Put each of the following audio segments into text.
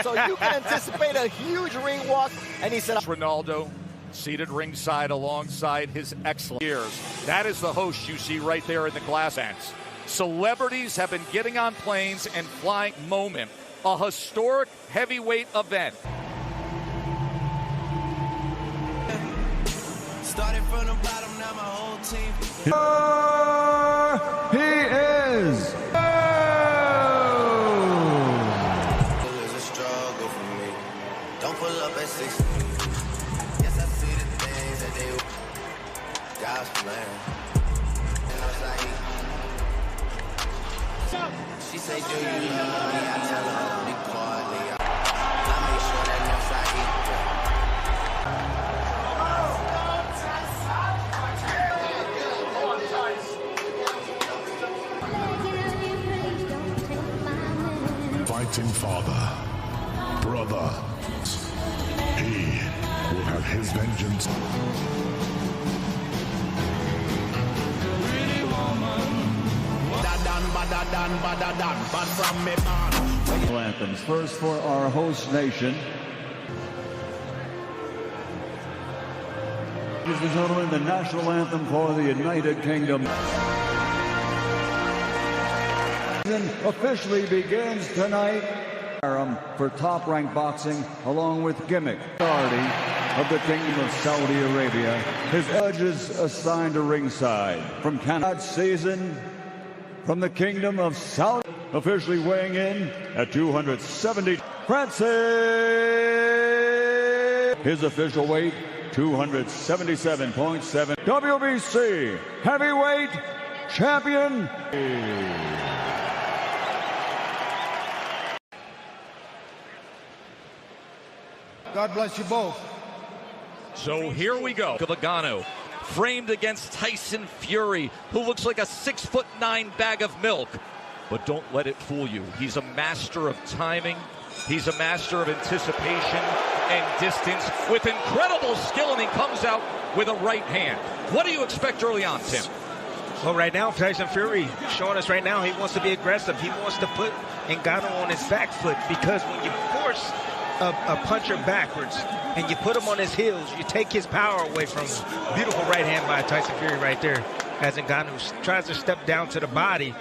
So you can anticipate a huge ring walk. And he said, Ronaldo seated ringside alongside his excellent years. That is the host you see right there in the glass ends. Celebrities have been getting on planes and flying. Moment, a historic heavyweight event. Started from the bottom, now my whole team. He is. It was a struggle for me. Don't pull up at 16. Yes, I see the things that they God's plan. And I was like, she say, do you love me? I tell her only partly. I make sure that once I eat them. Fighting father, brother, he will have his vengeance. Anthems first for our host nation. Ladies and gentlemen, the national anthem for the United Kingdom officially begins tonight. For top-ranked boxing, along with Gimmick, authority of the Kingdom of Saudi Arabia. His judges assigned to ringside from Canada season from the Kingdom of Saudi, officially weighing in at 270. Francis, his official weight 277.7. WBC heavyweight champion. God bless you both. So here we go. Ngannou, framed against Tyson Fury, who looks like a 6'9" bag of milk. But don't let it fool you. He's a master of timing. He's a master of anticipation and distance with incredible skill, and he comes out with a right hand. What do you expect early on, Tim? Well, right now, Tyson Fury showing us right now he wants to be aggressive. He wants to put Ngannou on his back foot, because when you force a puncher backwards and you put him on his heels, you take his power away from him. Beautiful right hand by Tyson Fury right there, as Ngannou tries to step down to the body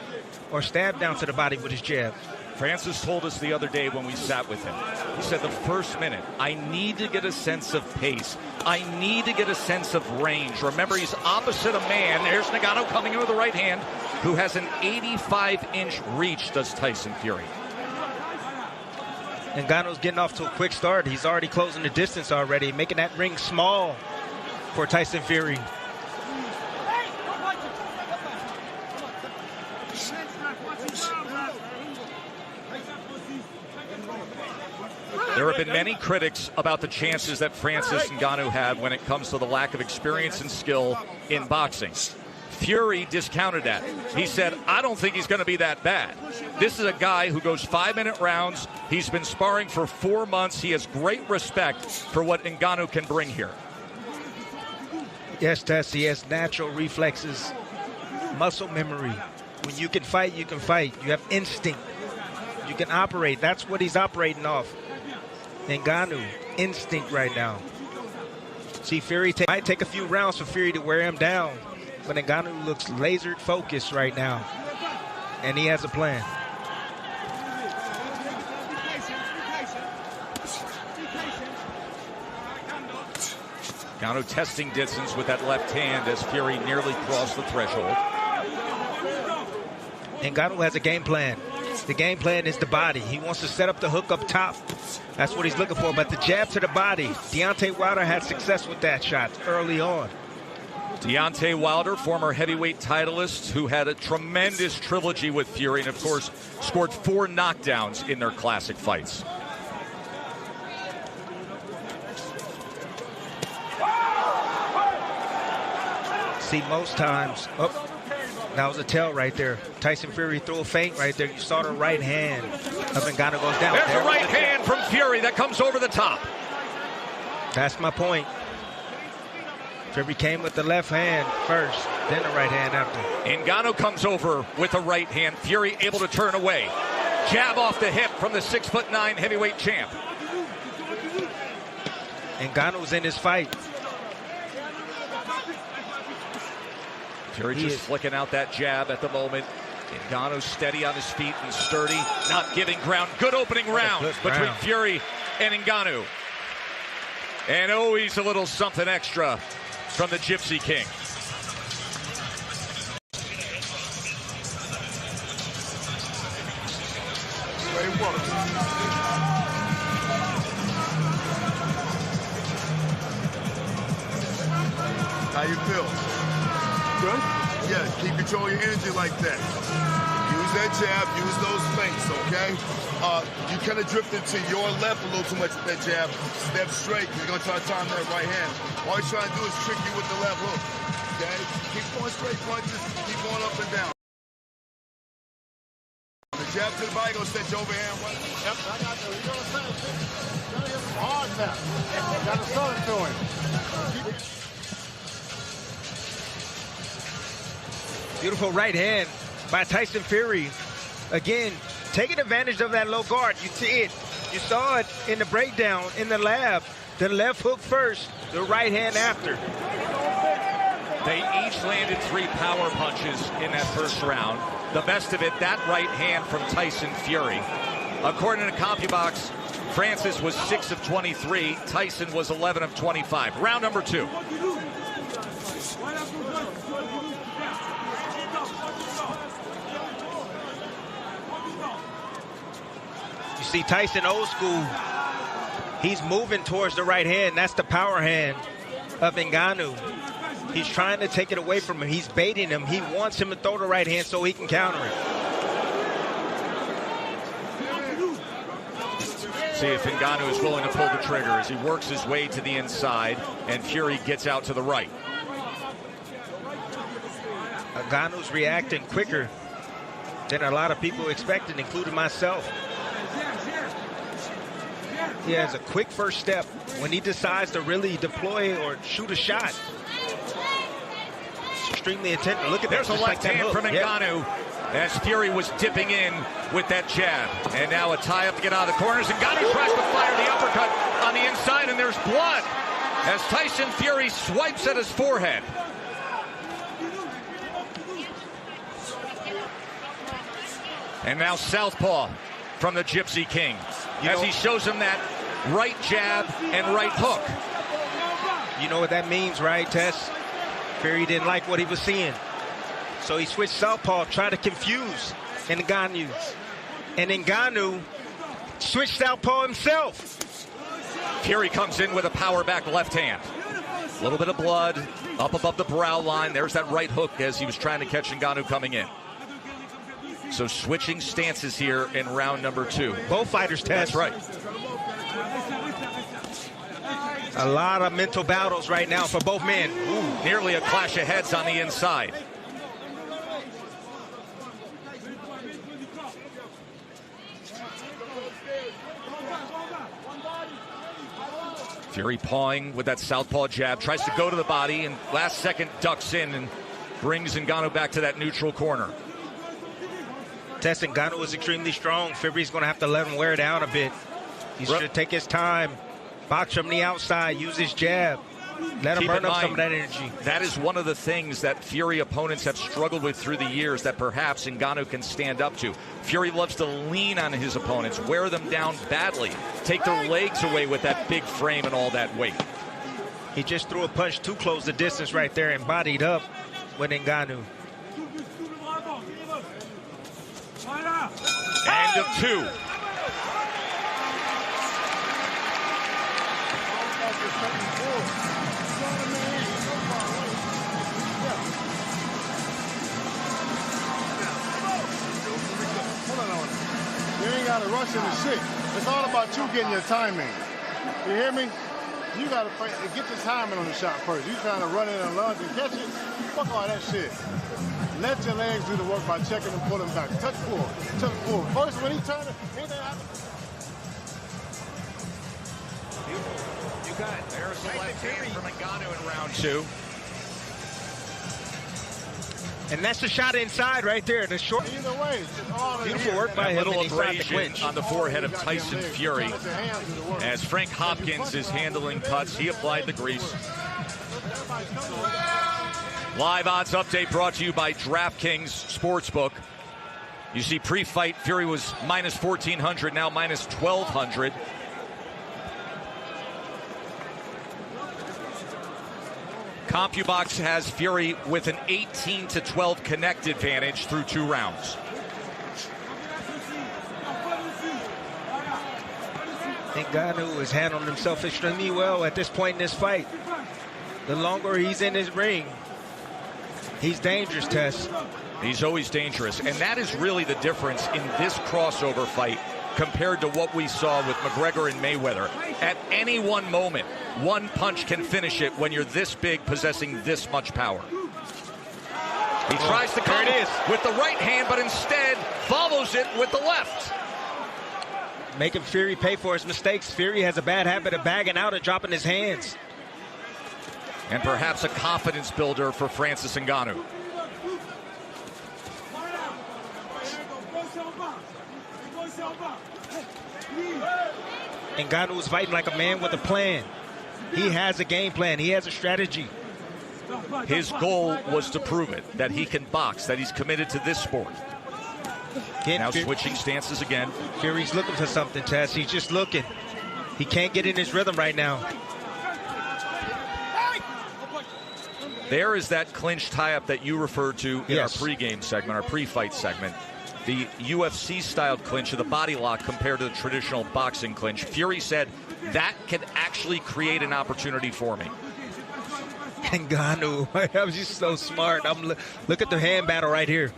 or stab down to the body with his jab. Francis told us the other day when we sat with him, he said the first minute, I need to get a sense of pace. I need to get a sense of range. Remember, he's opposite a man. There's Ngannou coming in with the right hand, who has an 85-inch reach, does Tyson Fury. Ngannou's getting off to a quick start. He's already closing the distance already, making that ring small for Tyson Fury. There have been many critics about the chances that Francis Ngannou had when it comes to the lack of experience and skill in boxing. Fury discounted that. He said, I don't think he's going to be that bad. This is a guy who goes 5-minute rounds. He's been sparring for 4 months. He has great respect for what Ngannou can bring here. Yes, Tess, he has natural reflexes, muscle memory. When you can fight, you can fight. You have instinct. You can operate. That's what he's operating off. Ngannou, instinct right now. See, Fury might take a few rounds for Fury to wear him down. But Ngannou looks laser focused right now, and he has a plan. Ngannou testing distance with that left hand as Fury nearly crossed the threshold. Ngannou has a game plan. The game plan is the body. He wants to set up the hook up top. That's what he's looking for. But the jab to the body, Deontay Wilder had success with that shot early on. Deontay Wilder, former heavyweight titleist, who had a tremendous trilogy with Fury and, of course, scored 4 knockdowns in their classic fights. See, most times, that was a tell right there. Tyson Fury threw a feint right there. You saw the right hand of Ngannou goes down. There's a right hand from Fury that comes over the top. That's my point. Fury came with the left hand first, then the right hand after. Ngannou comes over with the right hand. Fury able to turn away. Jab off the hip from the 6'9" heavyweight champ. Ngannou's in his fight. Fury just flicking out that jab at the moment. Ngannou steady on his feet and sturdy, not giving ground. Good opening round between Fury and Ngannou. And always a little something extra from the Gypsy King. Great work. How you feel? Good? Yeah, keep control of your energy like that. Use that jab, use those feints, okay? You kind of drifted to your left a little too much with that jab. Step straight, you're going to try to time that right hand. All you're trying to do is trick you with the left hook, okay? Keep going straight punches, keep going up and down. The jab to the body, going to set your overhand right. Yep, I got you. You know what I'm saying? Gotta hit some hard now. Gotta throw it to him. Beautiful right hand by Tyson Fury. Again, taking advantage of that low guard. You see it. You saw it in the breakdown in the lab. The left hook first, the right hand after. They each landed 3 power punches in that first round. The best of it, that right hand from Tyson Fury. According to CompuBox, Francis was 6 of 23. Tyson was 11 of 25. Round number 2. You see Tyson old school. He's moving towards the right hand. That's the power hand of Ngannou. He's trying to take it away from him. He's baiting him. He wants him to throw the right hand so he can counter it. See if Ngannou is willing to pull the trigger as he works his way to the inside and Fury gets out to the right. Ngannou's reacting quicker than a lot of people expected, including myself. He has a quick first step when he decides to really deploy or shoot a shot. It's extremely attentive. Look at that. There's a left hand from Ngannou as Fury was dipping in with that jab. And now a tie-up to get out of the corners. Ngannou tries to fire the uppercut on the inside, and there's blood as Tyson Fury swipes at his forehead. And now southpaw from the Gypsy King as he shows him that right jab and right hook. You know what that means, right, Tess? Fury didn't like what he was seeing. So he switched southpaw, tried to confuse Ngannou. And Ngannou switched southpaw himself. Fury comes in with a power back left hand. A little bit of blood up above the brow line. There's that right hook as he was trying to catch Ngannou coming in. So switching stances here in round number 2. Both fighters test. That's right. A lot of mental battles right now for both men. Ooh, nearly a clash of heads on the inside. Fury pawing with that southpaw jab, tries to go to the body, and last second ducks in and brings Ngannou back to that neutral corner. Ngannou is extremely strong. Fury's going to have to let him wear down a bit. He should take his time, box from the outside, use his jab, let him burn up some of that energy. That is one of the things that Fury opponents have struggled with through the years that perhaps Ngannou can stand up to. Fury loves to lean on his opponents, wear them down badly, take their legs away with that big frame and all that weight. He just threw a punch too close the distance right there and bodied up with Ngannou. End of 2. You ain't got to rush into shit. It's all about you getting your timing. You hear me? You got to get your timing on the shot first. You trying to run in and lunge and catch it? Fuck all that shit. Let your legs do the work by checking and pulling back. Touch forward. Touch forward. First, when he turns it, anything happens. You got it. There's the left hand from Ngannou in round 2. And that's the shot inside right there. The short. Either way, it's all in Beautiful here. work by A him. little And he tried to abrasion clinch. on the forehead of Tyson Fury. Let your hands do the work. As Frank Hopkins is handling cuts, he applied the grease. Live odds update brought to you by DraftKings Sportsbook. You see, pre-fight, Fury was minus 1,400, now minus 1,200. CompuBox has Fury with an 18-12 connect advantage through 2 rounds. Ngannou has handled himself extremely well at this point in this fight. The longer he's in his ring, he's dangerous, Tess. He's always dangerous, and that is really the difference in this crossover fight compared to what we saw with McGregor and Mayweather. At any one moment, one punch can finish it when you're this big, possessing this much power. He tries to come with the right hand, but instead follows it with the left. Making Fury pay for his mistakes. Fury has a bad habit of bagging out and dropping his hands. And perhaps a confidence builder for Francis Ngannou. Ngannou is fighting like a man with a plan. He has a game plan. He has a strategy. His goal was to prove it, that he can box, that he's committed to this sport. Now switching stances again. Fury's looking for something, Tess. He's just looking. He can't get in his rhythm right now. There is that clinch tie-up that you referred to in our pregame segment, our pre-fight segment. The UFC-styled clinch of the body lock compared to the traditional boxing clinch. Fury said that can actually create an opportunity for me. Ngannou, that was just so smart. Look at the hand battle right here.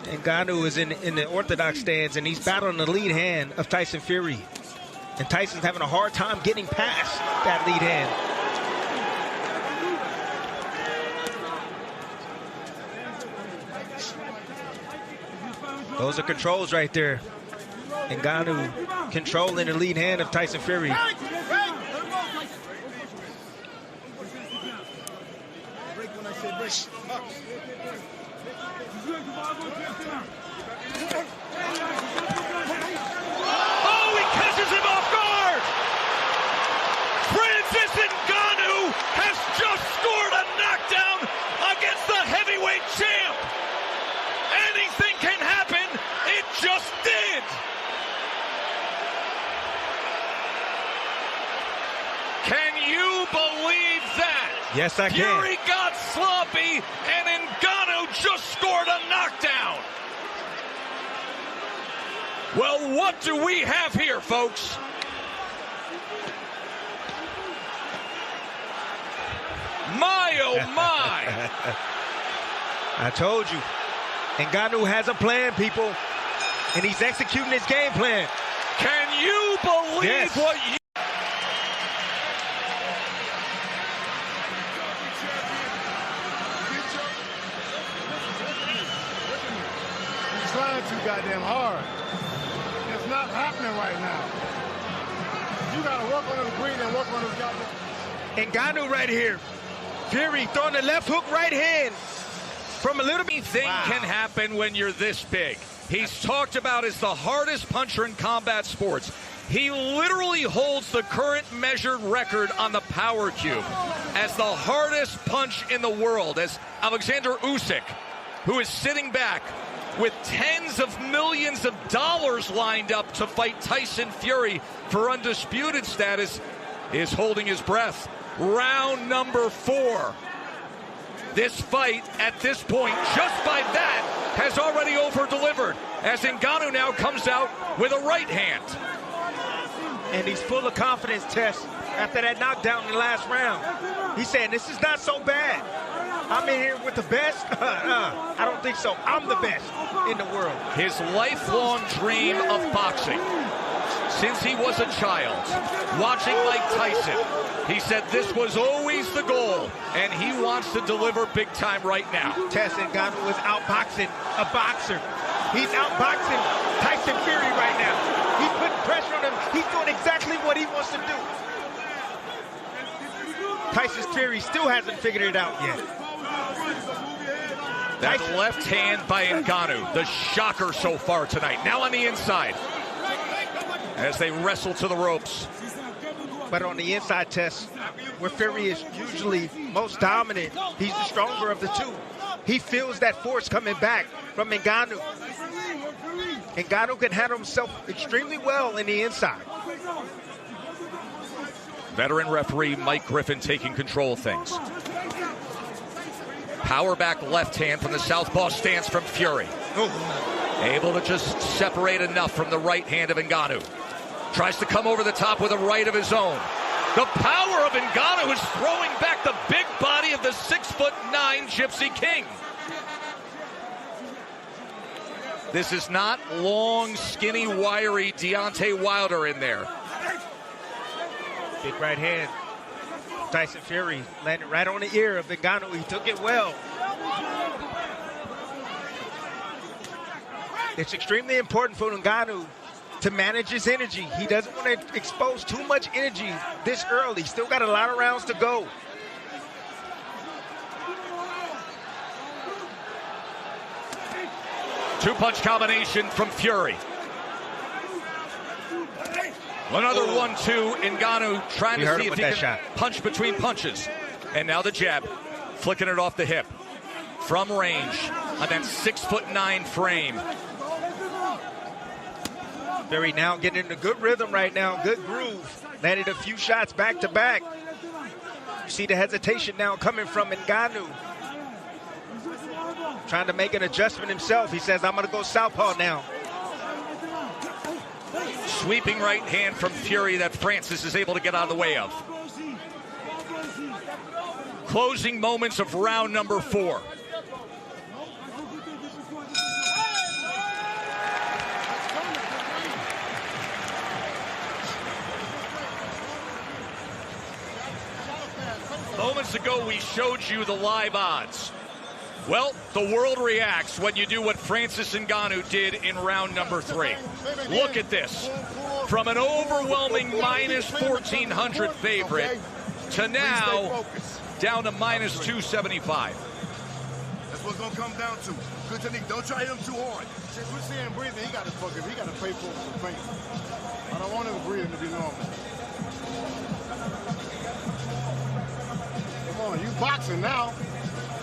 Ngannou is in the orthodox stance, and he's battling the lead hand of Tyson Fury. And Tyson's having a hard time getting past that lead hand. Those are controls right there. Ngannou controlling the lead hand of Tyson Fury. Oh, he catches him off guard! Francis Ngannou has just scored a knockdown against the heavyweight champ! Anything can happen, it just did! Can you believe that? Yes, I can. Fury got sloppy, and Ngannou just scored a knockdown. Well, what do we have here, folks? My, oh my. I told you. Ngannou has a plan, people. And he's executing his game plan. Can you believe what you... Trying too goddamn hard. It's not happening right now. You gotta work on his breathing and work on his goddamn. Ngannou right here. Fury throwing the left hook right hand from a little bit. Anything can happen when you're this big. He's talked about as the hardest puncher in combat sports. He literally holds the current measured record on the power cube as the hardest punch in the world, as Alexander Usyk, who is sitting back with tens of millions of dollars lined up to fight Tyson Fury for undisputed status, is holding his breath. Round number 4. This fight, at this point, just by that, has already over-delivered, as Ngannou now comes out with a right hand. And he's full of confidence, Tess, after that knockdown in the last round. He's saying, this is not so bad. I'm in here with the best? I don't think so. I'm the best in the world. His lifelong dream of boxing, since he was a child, watching Mike Tyson, he said this was always the goal, and he wants to deliver big time right now. Tess Ngannou is outboxing a boxer. He's outboxing Tyson Fury right now. He's putting pressure on him. He's doing exactly what he wants to do. Tyson Fury still hasn't figured it out yet. That left hand by Ngannou, the shocker so far tonight. Now on the inside as they wrestle to the ropes. But on the inside test, where Fury is usually most dominant, he's the stronger of the two. He feels that force coming back from Ngannou. Ngannou can handle himself extremely well in the inside. Veteran referee Mike Griffin taking control of things. Power back left hand from the southpaw stance from Fury. Able to just separate enough from the right hand of Ngannou. Tries to come over the top with a right of his own. The power of Ngannou is throwing back the big body of the 6'9" Gypsy King. This is not long, skinny, wiry Deontay Wilder in there. Big right hand. Tyson Fury landed right on the ear of Ngannou. He took it well. It's extremely important for Ngannou to manage his energy. He doesn't want to expose too much energy this early. Still got a lot of rounds to go. Two-punch combination from Fury. Another 1-2. Ngannou trying to see if he can punch between punches. And now the jab, flicking it off the hip. From range on that 6'9" frame. Fury now getting in a good rhythm right now, good groove. Landed a few shots back to back. You see the hesitation now coming from Ngannou. Trying to make an adjustment himself. He says, I'm going to go southpaw now. Sweeping right hand from Fury that Francis is able to get out of the way of. Closing moments of round number 4. Moments ago, we showed you the live odds. Well, the world reacts when you do what Francis Ngannou did in round number 3. Look at this. From an overwhelming minus 1,400 favorite to now down to minus 275. That's what's going to come down to. Good technique. Don't try him too hard. Since we're seeing breathing, he got to pay for it for pain. I don't want him breathing to be normal. Come on, you boxing now.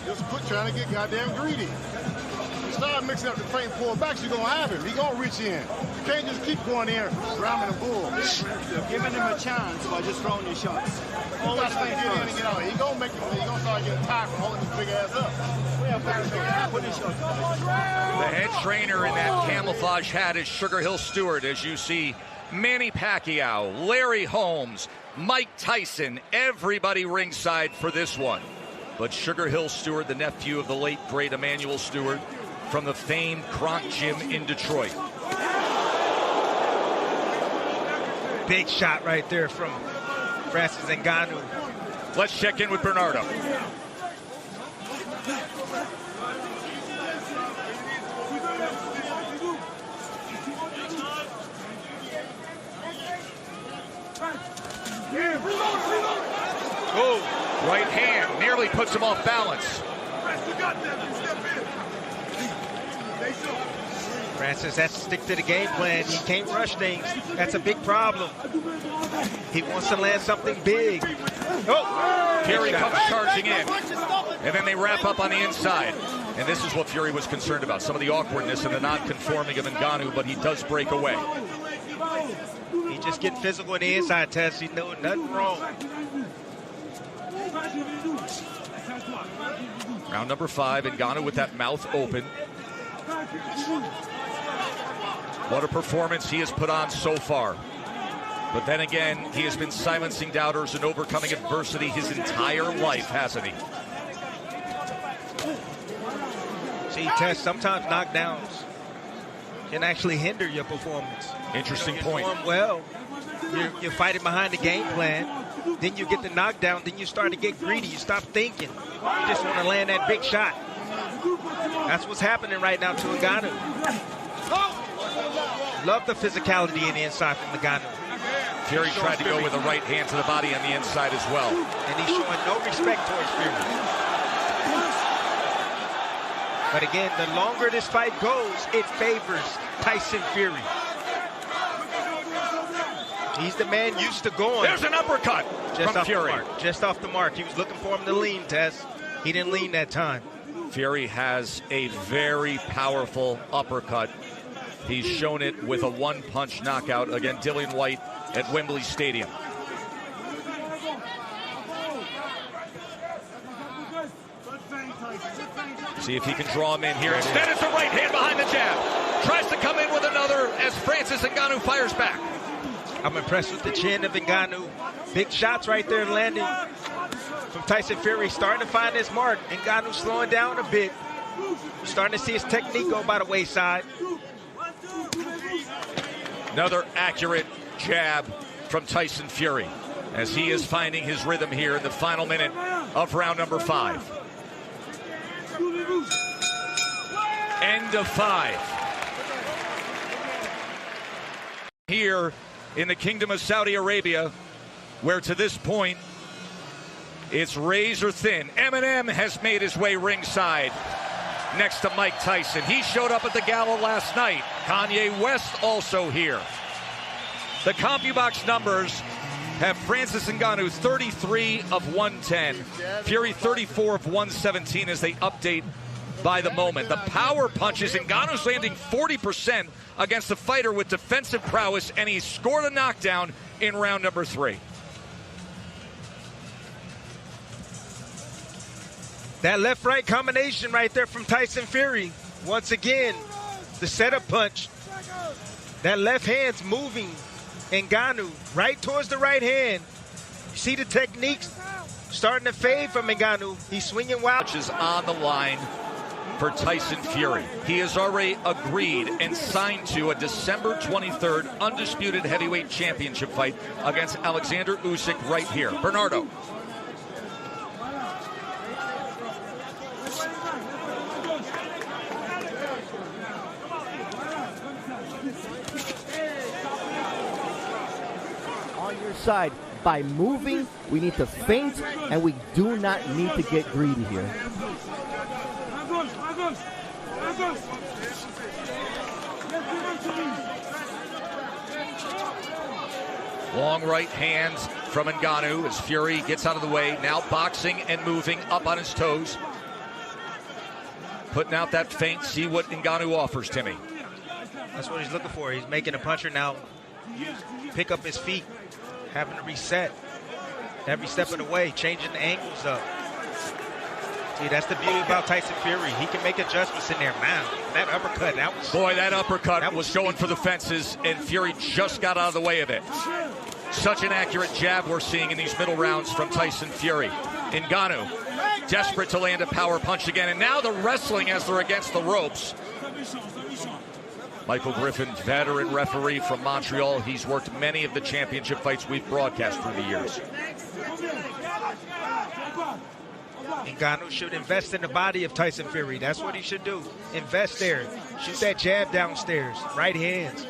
Just quit trying to get goddamn greedy. You start mixing up the feint pullbacks, you're going to have him. He's going to reach in. You can't just keep going in ramming the bull. You're giving him a chance by just throwing your shots. Always get in and get out. He's going to make it. He's going to start getting tired from holding his big ass up. The head trainer in that camouflage hat is Sugar Hill Stewart, as you see Manny Pacquiao, Larry Holmes, Mike Tyson, everybody ringside for this one. But Sugar Hill Stewart, the nephew of the late, great Emmanuel Stewart, from the famed Kronk Gym in Detroit. Big shot right there from Francis Ngannou. Let's check in with Bernardo. Oh. Right hand nearly puts him off balance. Francis has to stick to the game plan. He can't rush things. That's a big problem. He wants to land something big. Oh! Fury comes charging in. And then they wrap up on the inside. And this is what Fury was concerned about. Some of the awkwardness and the non-conforming of Ngannou, but he does break away. He just get physical in the inside test. He's doing nothing wrong. Round number 5, Ngannou with that mouth open. What a performance he has put on so far. But then again, he has been silencing doubters and overcoming adversity his entire life, hasn't he? See, Tess, sometimes knockdowns can actually hinder your performance. Interesting you point. Perform well, you're fighting behind the game plan. Then you get the knockdown. Then you start to get greedy. You stop thinking. You just want to land that big shot. That's what's happening right now to Ngannou. Love the physicality in the inside from Ngannou. Fury tried to go with a right hand to the body on the inside as well. And he's showing no respect towards Fury. But again, the longer this fight goes, it favors Tyson Fury. He's the man used to going. There's an uppercut from Fury. Just off the mark. He was looking for him to lean, Tess. He didn't lean that time. Fury has a very powerful uppercut. He's shown it with a one-punch knockout against Dillian Whyte at Wembley Stadium. See if he can draw him in here. Instead, it's a right hand behind the jab. Tries to come in with another as Francis Ngannou fires back. I'm impressed with the chin of Ngannou. Big shots right there landing from Tyson Fury. Starting to find his mark. Ngannou slowing down a bit. Starting to see his technique go by the wayside. Another accurate jab from Tyson Fury as he is finding his rhythm here in the final minute of round number 5. End of 5. Here in the Kingdom of Saudi Arabia, where to this point it's razor thin. Eminem has made his way ringside next to Mike Tyson. He showed up at the gala last night. Kanye West also here. The CompuBox numbers have Francis Ngannou 33 of 110, Fury 34 of 117 as they update by the moment. The power punches, Ngannou's landing 40% against a fighter with defensive prowess, and he scored a knockdown in round number 3. That left-right combination right there from Tyson Fury. Once again, the setup punch. That left hand's moving Ngannou right towards the right hand. You see the techniques starting to fade from Ngannou. He's swinging wild. Is on the line for Tyson Fury. He has already agreed and signed to a December 23rd undisputed heavyweight championship fight against Alexander Usyk right here. Bernardo. On your side, by moving, we need to feint, and we do not need to get greedy here. Long right hand from Ngannou as Fury gets out of the way. Now boxing and moving up on his toes. Putting out that feint. See what Ngannou offers, Timmy. That's what he's looking for. He's making a puncher now pick up his feet, having to reset every step of the way, changing the angles up. See, that's the beauty about Tyson Fury. He can make adjustments in there. Man, that uppercut, that was... Boy, that uppercut was going for the fences, and Fury just got out of the way of it. Such an accurate jab we're seeing in these middle rounds from Tyson Fury. Ngannou, desperate to land a power punch again, and now the wrestling as they're against the ropes. Michael Griffin, veteran referee from Montreal. He's worked many of the championship fights we've broadcast through the years. Ngannou should invest in the body of Tyson Fury. That's what he should do. Invest there. Shoot that jab downstairs. Right hands.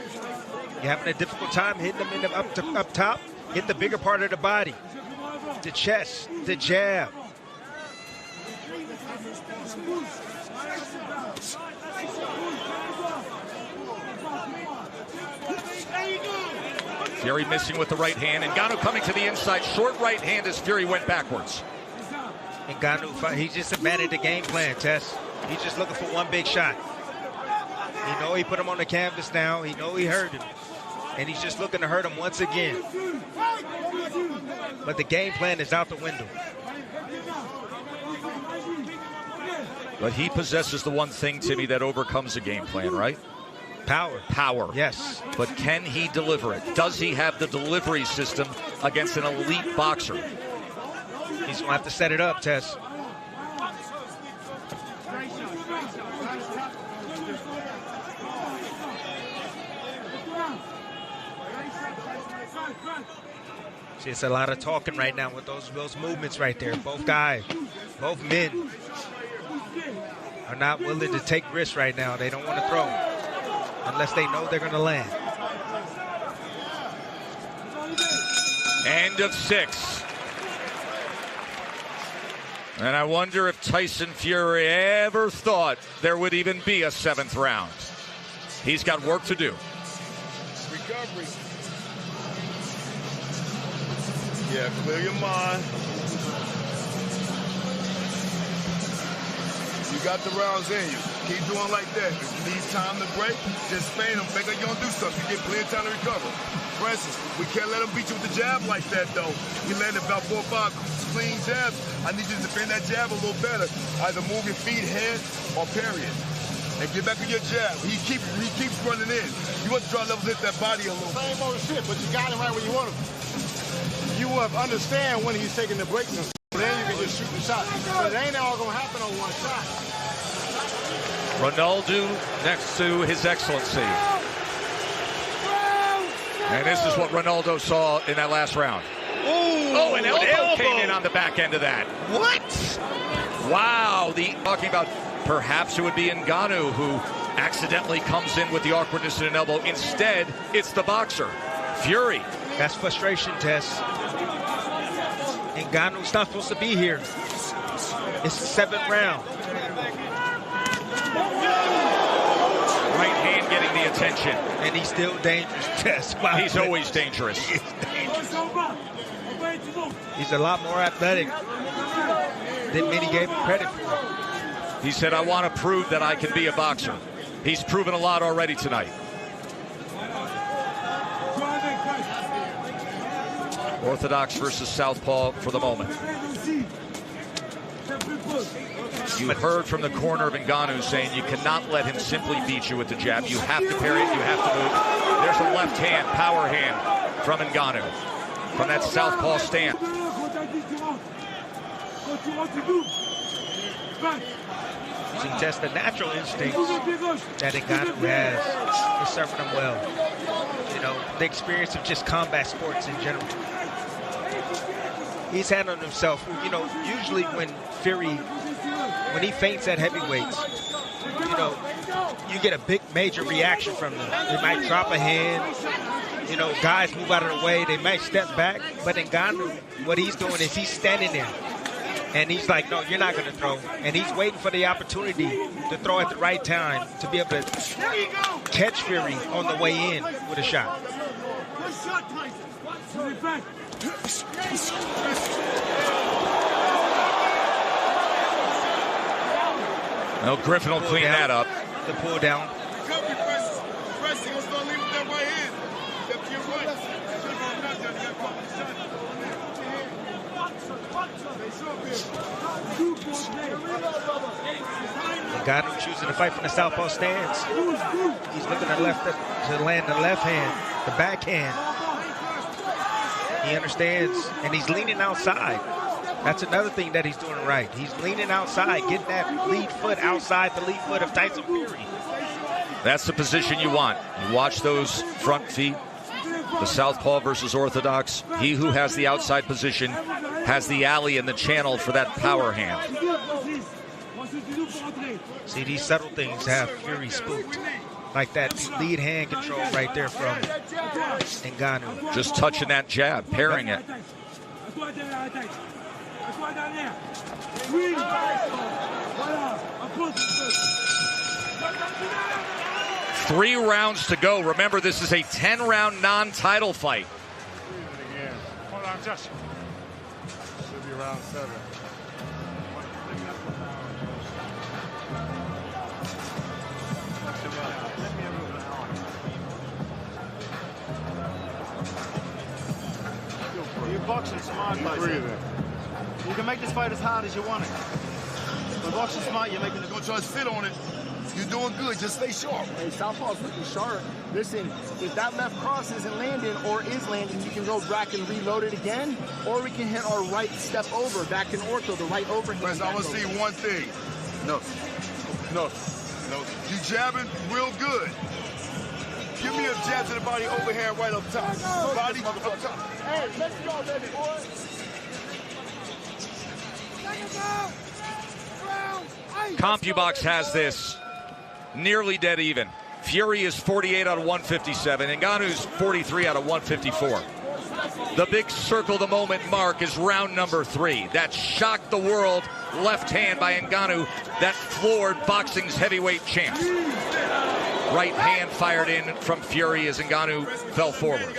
You're having a difficult time hitting them in the up top. Hit the bigger part of the body. The chest. The jab. Fury missing with the right hand. Ngannou coming to the inside. Short right hand as Fury went backwards. Ngannou, he just abandoned the game plan, Tess. He's just looking for one big shot. He know he put him on the canvas now. He know he hurt him. And he's just looking to hurt him once again. But the game plan is out the window. But he possesses the one thing, Timmy, that overcomes a game plan, right? Power. Power. Yes. But can he deliver it? Does he have the delivery system against an elite boxer? He's going to have to set it up, Tess. See, it's a lot of talking right now with those movements right there. Both guys, both men are not willing to take risks right now. They don't want to throw unless they know they're going to land. End of 6. And I wonder if Tyson Fury ever thought there would even be a 7th round. He's got work to do. Recovery. Yeah, clear your mind. You got the rounds in you. Keep doing like that. If you need time to break, just feign them. Make like you're going to do something. You get plenty of time to recover. For instance, we can't let him beat you with the jab like that, though. He landed about 4 or 5 clean jabs. I need you to defend that jab a little better. Either move your feet, head, or parry it. And get back to your jab. He keeps running in. You want to try to level hit that body a little. Same old shit, but you got him right where you want him. You will understand when he's taking the breaks and then you can just shoot the shot. But it ain't all going to happen on one shot. Ronaldo next to His Excellency. And this is what Ronaldo saw in that last round. Oh, an elbow came in on the back end of that. What? Wow. Talking about perhaps it would be Ngannou who accidentally comes in with the awkwardness in an elbow. Instead, it's the boxer, Fury. That's frustration, Tess. Ngannou's not supposed to be here. It's the 7th round. Right hand getting the attention. And he's still dangerous, Tess. Wow. He's always dangerous. He's dangerous. He's a lot more athletic than many gave him credit for. He said, I want to prove that I can be a boxer. He's proven a lot already tonight. Orthodox versus Southpaw for the moment. You heard from the corner of Ngannou saying you cannot let him simply beat you with the jab. You have to parry it. You have to move. There's a left hand, power hand from Ngannou from that Southpaw stand. See, just the natural instincts that Ngannou has is serving him well. You know, the experience of just combat sports in general. He's handling himself. You know, usually when he feints at heavyweights, you know, you get a big major reaction from them. They might drop a hand. You know, guys move out of the way. They might step back. But Ngannou, what he's doing is he's standing there. And he's like, no, you're not going to throw. And he's waiting for the opportunity to throw at the right time to be able to catch Fury on the way in with a shot. No, Griffin will clean that up. The pull down. Ngannou choosing to fight from the southpaw stance. He's looking to land the left hand, the backhand. He understands, and he's leaning outside. That's another thing that he's doing right. He's leaning outside, getting that lead foot outside the lead foot of Tyson Fury. That's the position you want. You watch those front feet. The southpaw versus orthodox. He who has the outside position has the alley and the channel for that power hand. See, these subtle things have Fury spooked. Like that lead hand control right there from Ngannou. Just touching that jab, pairing it. 3 rounds to go. Remember, this is a 10-round non-title fight. Hold on, Josh. Should be round 7. You're boxing smart, Tyson. You can make this fight as hard as you want it. But boxing smart, you're making it. Don't try to sit on it. You're doing good. Just stay sharp. Hey, Southpaw's looking sharp. Listen, if that left cross isn't landing or is landing, you can go back and reload it again, or we can hit our right step over, back in ortho, the right overhand. But I want to see one thing. No. You jabbing real good. Give me a jab to the body overhand right up top. Body up top. Hey, let's go, baby boy. CompuBox has this nearly dead even. Fury is 48 out of 157. Ngannou's 43 out of 154. The big circle the moment mark is round number 3. That shocked the world left hand by Ngannou that floored boxing's heavyweight champ. Right hand fired in from Fury as Ngannou fell forward.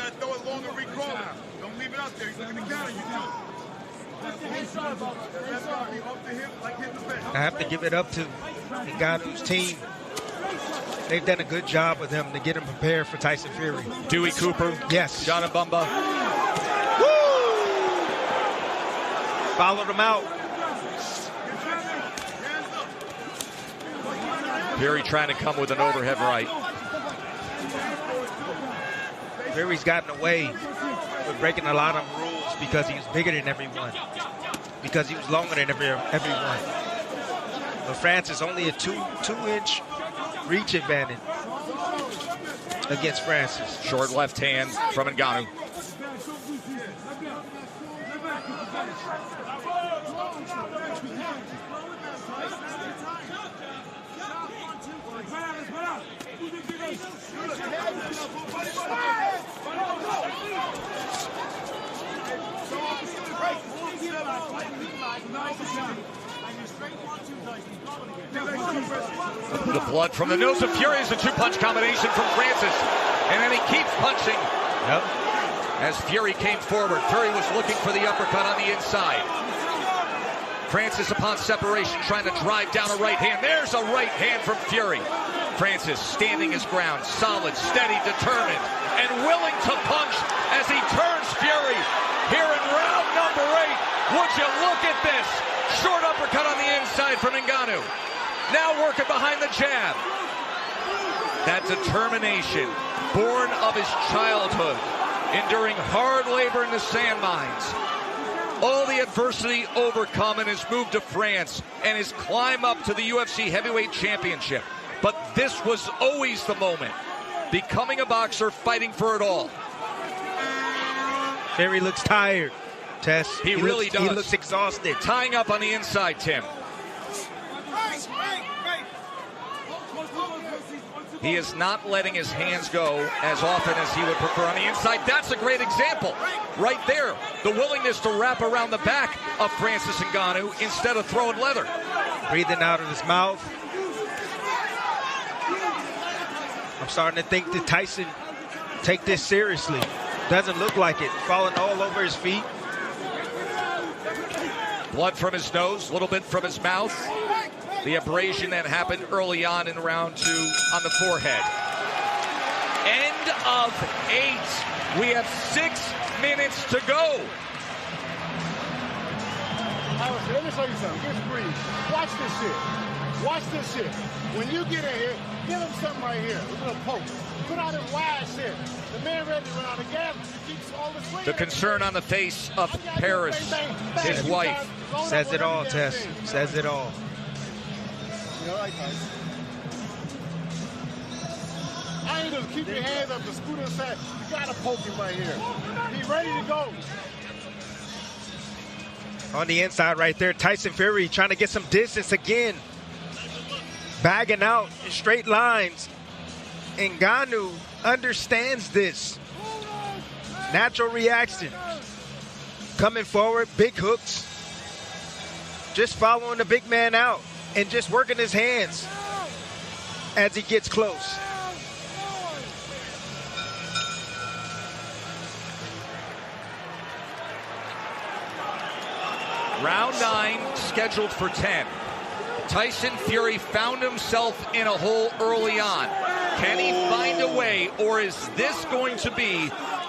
I have to give it up to Ngannou's team. They've done a good job with him to get him prepared for Tyson Fury. Dewey Cooper. Yes. John Mbumba. Followed him out. Fury trying to come with an overhead right. Fury's gotten away with breaking a lot of rules because he was bigger than everyone. Because he was longer than everyone. But Francis only a 2-inch reach advantage against Francis. Short left hand from Ngannou. The blood from the nose of Fury is a two-punch combination from Francis. And then he keeps punching. Yep. As Fury came forward, Fury was looking for the uppercut on the inside. Francis, upon separation, trying to drive down a right hand. There's a right hand from Fury. Francis standing his ground, solid, steady, determined, and willing to punch as he turns Fury here in round number 8. Would you look at this? Short uppercut on the inside from Ngannou. Now working behind the jab. That determination, born of his childhood, enduring hard labor in the sand mines. All the adversity overcome in his move to France and his climb up to the UFC Heavyweight Championship. But this was always the moment. Becoming a boxer, fighting for it all. Fury looks tired, Tess. He really does. He looks exhausted. Tying up on the inside, Tim. He is not letting his hands go as often as he would prefer on the inside. That's a great example right there. The willingness to wrap around the back of Francis Ngannou instead of throwing leather. Breathing out of his mouth. I'm starting to think that Tyson take this seriously. Doesn't look like it. Falling all over his feet. Blood from his nose, a little bit from his mouth. The abrasion that happened early on in round 2 on the forehead. End of 8. We have 6 minutes to go. Let me show you something. Just breathe. Watch this shit. Watch this shit. When you get in here, give him something right here. A little poke. Put out his wide shit. The man ready to run out of gas. He keeps all the swing. The concern on the face of Paris, his wife. Says it all, Tess. Says it all. I ain't gonna keep your hands up. The scooter said, you gotta poke him right here. He's ready to go. On the inside right there, Tyson Fury trying to get some distance again. Bagging out in straight lines. Ngannou understands this. Natural reaction. Coming forward, big hooks. Just following the big man out and just working his hands as he gets close. Round 9 scheduled for 10. Tyson Fury found himself in a hole early on. Can he find a way, or is this going to be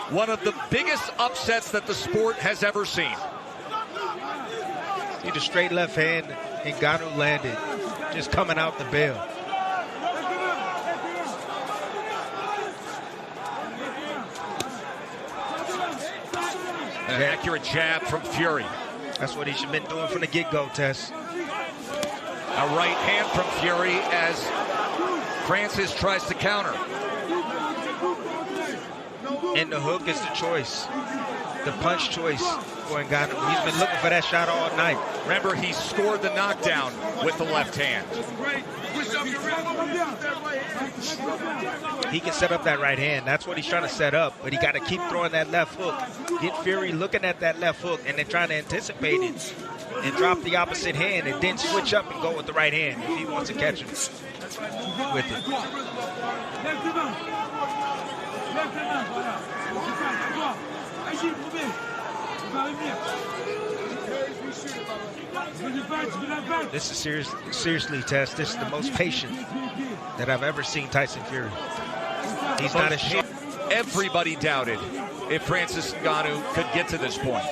one of the biggest upsets that the sport has ever seen? See the straight left hand Ngannou landed, just coming out the bail. An accurate jab from Fury. That's what he should have been doing from the get-go, Tess. A right hand from Fury as Francis tries to counter. And the hook is the choice. the punch choice for Ngannou. He's been looking for that shot all night. Remember, he scored the knockdown with the left hand. He can set up that right hand. That's what he's trying to set up, but he got to keep throwing that left hook. Get Fury looking at that left hook and then trying to anticipate it and drop the opposite hand and then switch up and go with the right hand if he wants to catch him with it. This is seriously, Tess. This is the most patient that I've ever seen Tyson Fury. He's not a shit. Everybody doubted if Francis Ngannou could get to this point.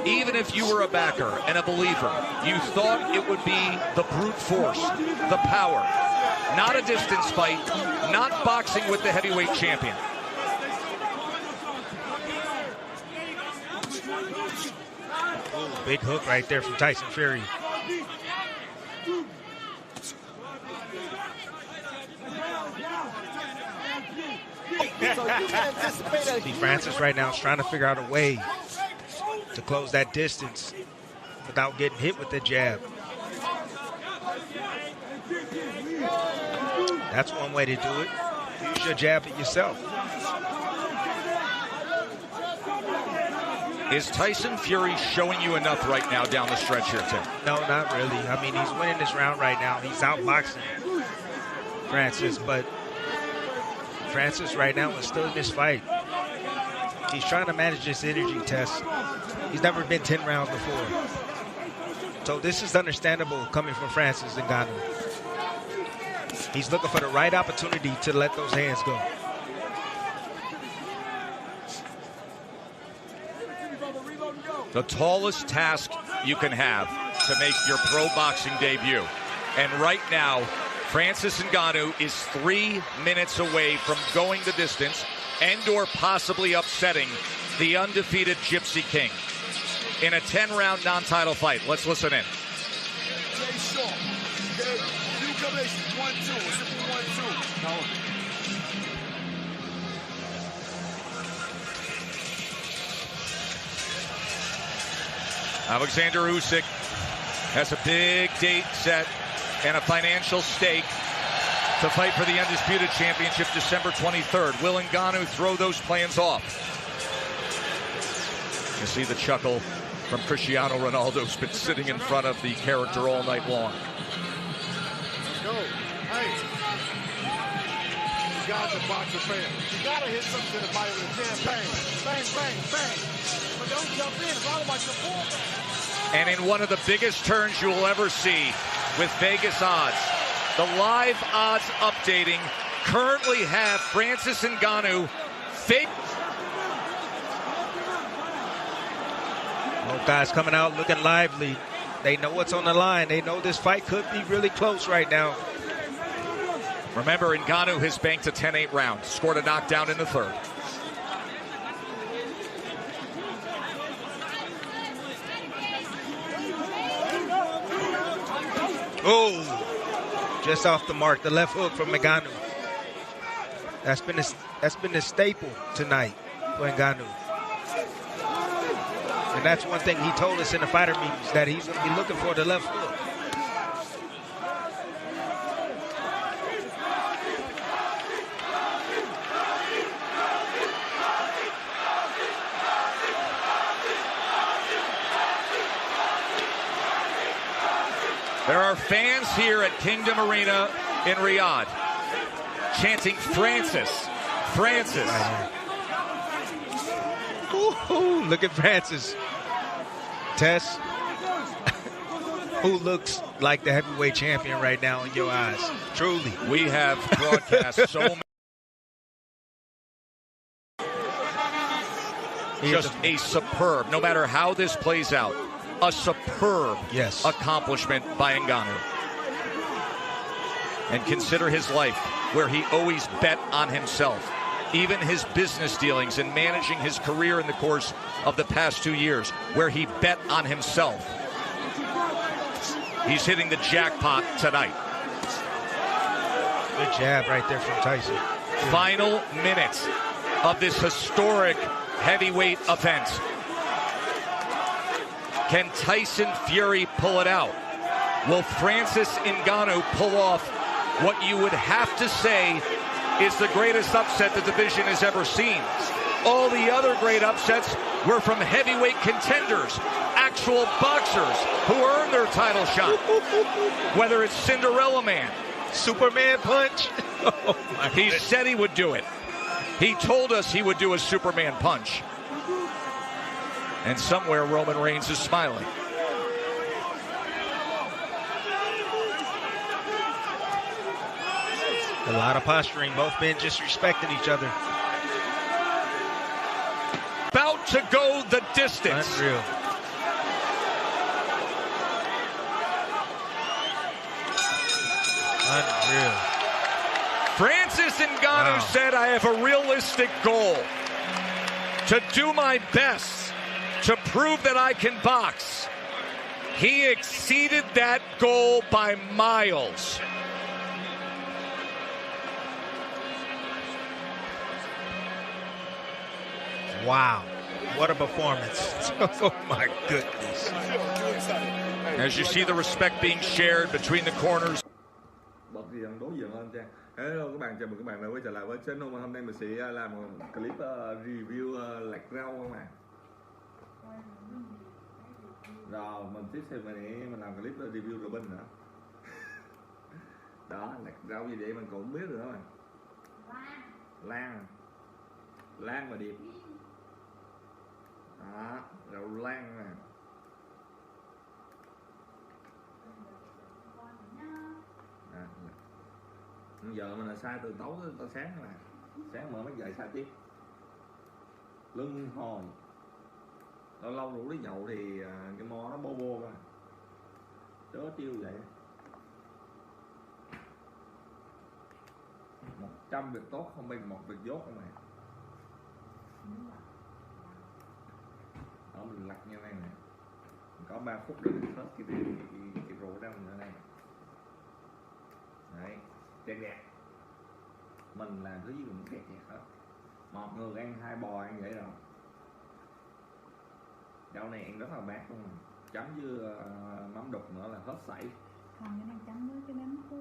Even if you were a backer and a believer, you thought it would be the brute force, the power, not a distance fight, not boxing with the heavyweight champion. Ooh, big hook right there from Tyson Fury. See, Francis right now is trying to figure out a way to close that distance without getting hit with the jab. That's one way to do it. Use your jab it yourself. Is Tyson Fury showing you enough right now down the stretch here, Tim? No, not really. I mean, he's winning this round right now. He's outboxing Francis, but Francis right now is still in this fight. He's trying to manage this energy test. He's never been 10 rounds before. So this is understandable coming from Francis Ngannou. He's looking for the right opportunity to let those hands go. The tallest task you can have to make your pro boxing debut. And right now, Francis Ngannou is 3 minutes away from going the distance and or possibly upsetting the undefeated Gypsy King in a 10-round non-title fight. Let's listen in. Alexander Usyk has a big date set and a financial stake to fight for the Undisputed Championship December 23rd. Will Ngannou throw those plans off? You see the chuckle from Cristiano Ronaldo, who's been sitting in front of the character all night long. Go. Hey. You got to box a fan. You got to hit something to the body with a jam. Bang, bang, bang, bang. But don't jump in. It's all about your ball. And in one of the biggest turns you will ever see with Vegas odds, the live odds updating currently have Francis Ngannou fake. Both guys coming out looking lively. They know what's on the line. They know this fight could be really close right now. Remember, Ngannou has banked a 10-8 round, scored a knockdown in the third. Oh, just off the mark, the left hook from Ngannou. That's been a staple tonight for Ngannou. And that's one thing he told us in the fighter meetings, that he's going to be looking for the left hook. There are fans here at Kingdom Arena in Riyadh chanting Francis, Francis. Ooh, look at Francis. Tess, who looks like the heavyweight champion right now in your eyes? Truly. We have broadcast so many. Just a superb, no matter how this plays out, a superb accomplishment by Ngannou. And consider his life, where he always bet on himself. Even his business dealings and managing his career in the course of the past 2 years, where he bet on himself. He's hitting the jackpot tonight. Good jab right there from Tyson. Final minutes of this historic heavyweight event. Can Tyson Fury pull it out? Will Francis Ngannou pull off what you would have to say is the greatest upset the division has ever seen? All the other great upsets were from heavyweight contenders, actual boxers who earned their title shot. Whether it's Cinderella Man, Superman punch. Oh he said he would do it. He told us he would do a Superman punch. And somewhere Roman Reigns is smiling. A lot of posturing, both men just respecting each other. About to go the distance. Unreal. Unreal. Francis Ngannou said, I have a realistic goal to do my best to prove that I can box. He exceeded that goal by miles. Wow. What a performance. Oh my goodness. As you see the respect being shared between the corners. Bật gì đối diện lên Trang. Hello các bạn, chào mừng các bạn đã quay trở lại với channel. Hôm nay mình sẽ làm một clip review lạc rau các bạn. Rồi mình tiếp theo mình làm clip review Robin nữa. Đó, lạc rau gì vậy mình cũng không biết nữa mà. Lan và điệp. Đó, rau lan nè. Giờ mình là sai từ tối tới sáng mà. Sáng mở mắt dậy sai tiếp. Lưng hồi. Lâu lâu rủ đi nhậu thì cái mo nó bô bô mà. Chớ tiêu vậy. 100 việc tốt không bằng 1 việc dốt không mày. Đó mình lặt như này nè. Có 3 phút để mình hết cái rượu ra mình ở đây. Đấy, đẹp. Mình làm thứ gì cũng đẹp hết. Một người ăn 2 bò ăn vậy rồi. Rau này ăn rất là bát luôn. Chấm với mắm đục nữa là hết sảy. Còn cái này chấm với cái bánh cua,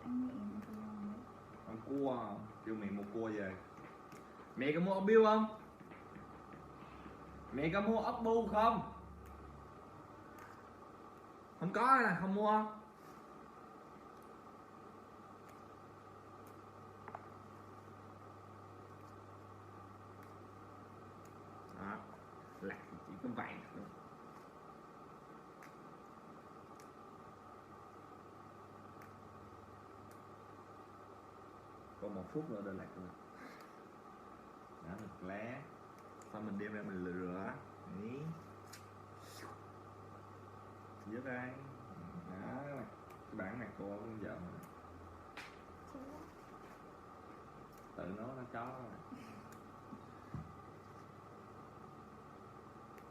ăn mẹ ăn cua đấy. Ăn cua, kêu mẹ mua cua về. Mẹ có mua ốc biêu không? Mẹ có mua ốc bu không? Không có hay là không mua? Đó, lạc chỉ có vậy thôi. Còn 1 phút nữa để lạc rồi. Đó, một lá. Xong mình đem ra mình rửa. Đấy. Dứt đây. Đó, cái bản này cô cũng vợ mà. Tự nó chó rồi.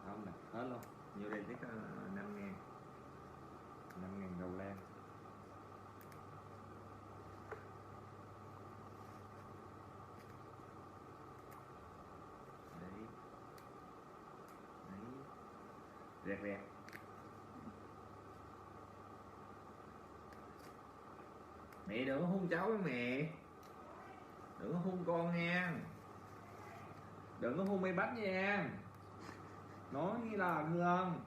Không nè, hết luôn. Nhiều đây chắc 5.000. 5.000 đầu lan. Đấy. Đấy. Rẹt. Mẹ đừng có hôn cháu với mẹ. Đừng có hôn con nha. Đừng có hôn mày bách nha. Nói như là không.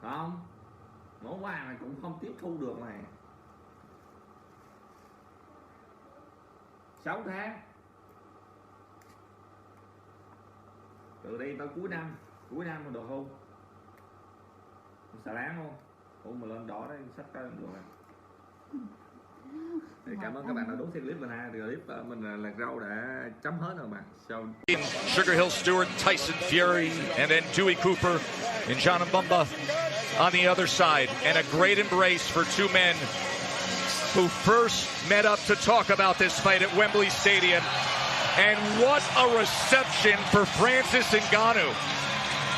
Không. Mẫu quà này cũng không tiếp thu được này. 6 tháng. Từ đây tới cuối năm mà được không? Xà láng không? Ủa mà lên đỏ đấy, sách ra được rồi. Thì cảm ơn các bạn đã đón xem clip mình ha. Clip mình là rau đã chấm hết rồi bạn. Sugar Hill Stewart, Tyson Fury, and then Dewey Cooper and John Mbumba on the other side. And a great embrace for two men who first met up to talk about this fight at Wembley Stadium. And what a reception for Francis Ngannou.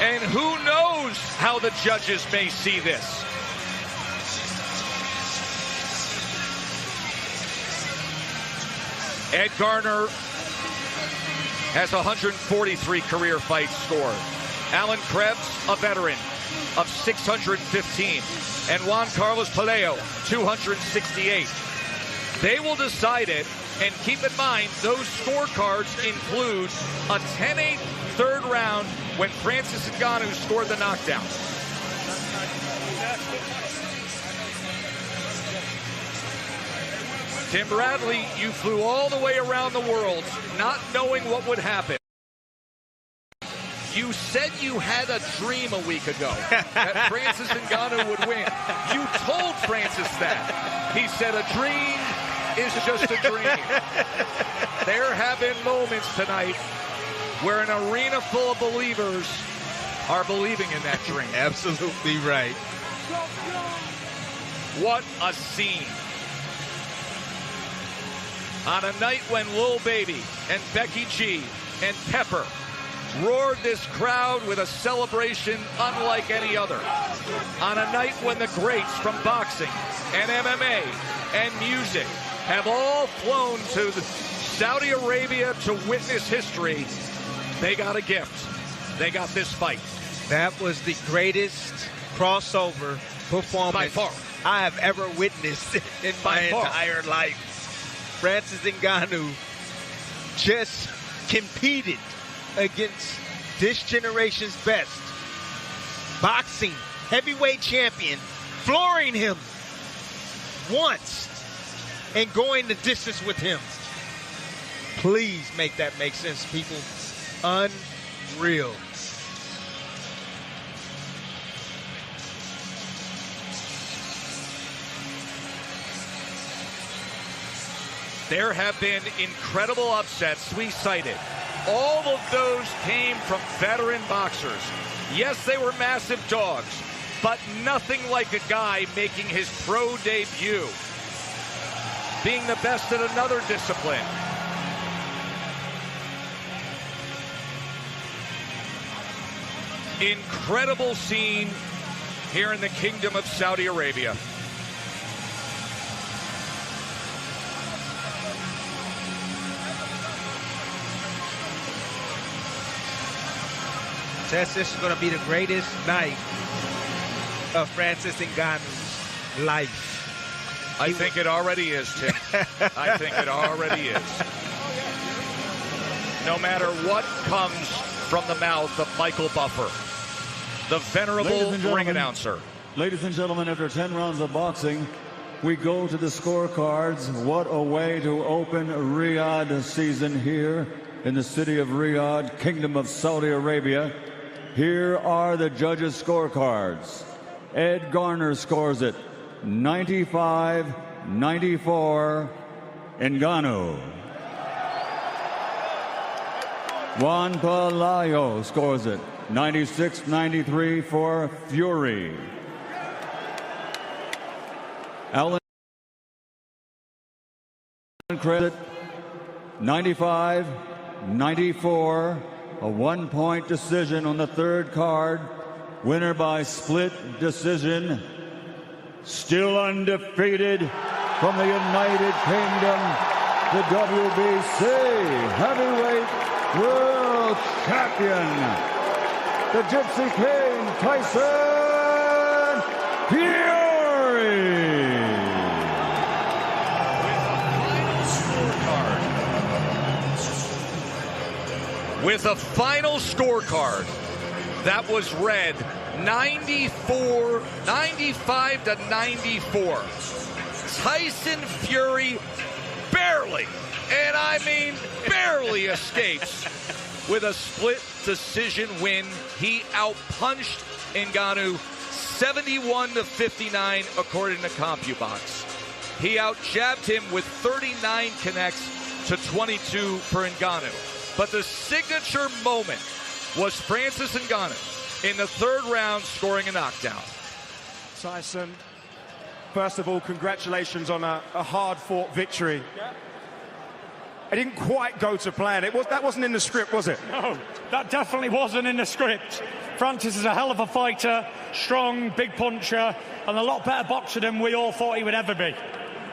And who knows how the judges may see this. Ed Garner has 143 career fights scored. Alan Krebs, a veteran, of 615. And Juan Carlos Pelayo, 268. They will decide it, and keep in mind, those scorecards include a 10-8 third round when Francis Ngannou scored the knockdown. Tim Bradley, you flew all the way around the world not knowing what would happen. You said you had a dream a week ago that Francis Ngannou would win. You told Francis that. He said a dream is just a dream. There have been moments tonight where an arena full of believers are believing in that dream. Absolutely right. What a scene. On a night when Lil Baby and Becky G and Pepper roared this crowd with a celebration unlike any other. On a night when the greats from boxing and MMA and music have all flown to Saudi Arabia to witness history, they got a gift. They got this fight. That was the greatest crossover performance by far I have ever witnessed in my entire life. Francis Ngannou just competed against this generation's best. Boxing heavyweight champion, flooring him once and going the distance with him. Please make that make sense, people. Unreal. There have been incredible upsets we cited. All of those came from veteran boxers. Yes, they were massive dogs, but nothing like a guy making his pro debut, being the best at another discipline. Incredible scene here in the Kingdom of Saudi Arabia. This is going to be the greatest night of Francis Ngannou's life. I think it already is, Tim. I think it already is. No matter what comes from the mouth of Michael Buffer, the venerable ring announcer. Ladies and gentlemen, after 10 rounds of boxing, we go to the scorecards. What a way to open Riyadh season here in the city of Riyadh, Kingdom of Saudi Arabia. Here are the judges' scorecards. Ed Garner scores it 95-94 Ngannou. Juan Pelayo scores it 96-93 for Fury. Alan Krebs 95-94. A one-point decision on the third card. Winner by split decision. Still undefeated from the United Kingdom, the WBC Heavyweight World Champion, the Gypsy King, Tyson Fury. With a final scorecard that was read 95-94. Tyson Fury barely, and I mean barely, escapes with a split decision win. He outpunched Ngannou 71-59 according to CompuBox. He outjabbed him with 39 connects to 22 for Ngannou. But the signature moment was Francis Ngannou in the third round scoring a knockdown. Tyson, first of all, congratulations on a hard-fought victory. It didn't quite go to plan. That wasn't in the script, was it? No, that definitely wasn't in the script. Francis is a hell of a fighter, strong, big puncher, and a lot better boxer than we all thought he would ever be.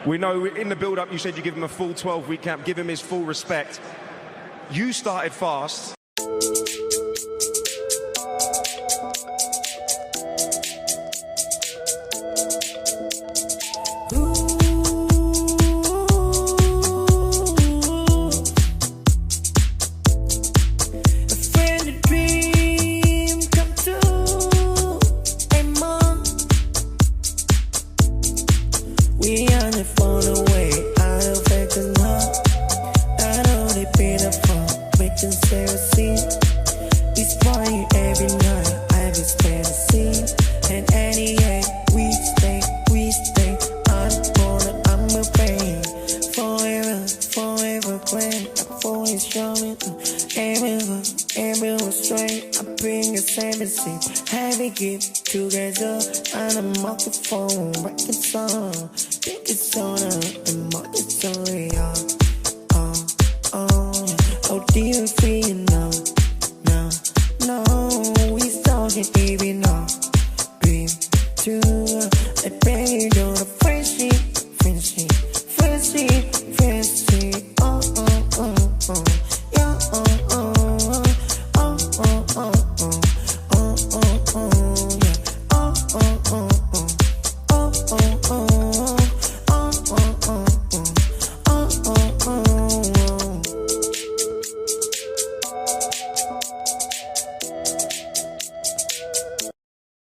We know in the build-up you said you give him a full 12-week camp, give him his full respect. You started fast. Together on a microphone, writing song. Think it's so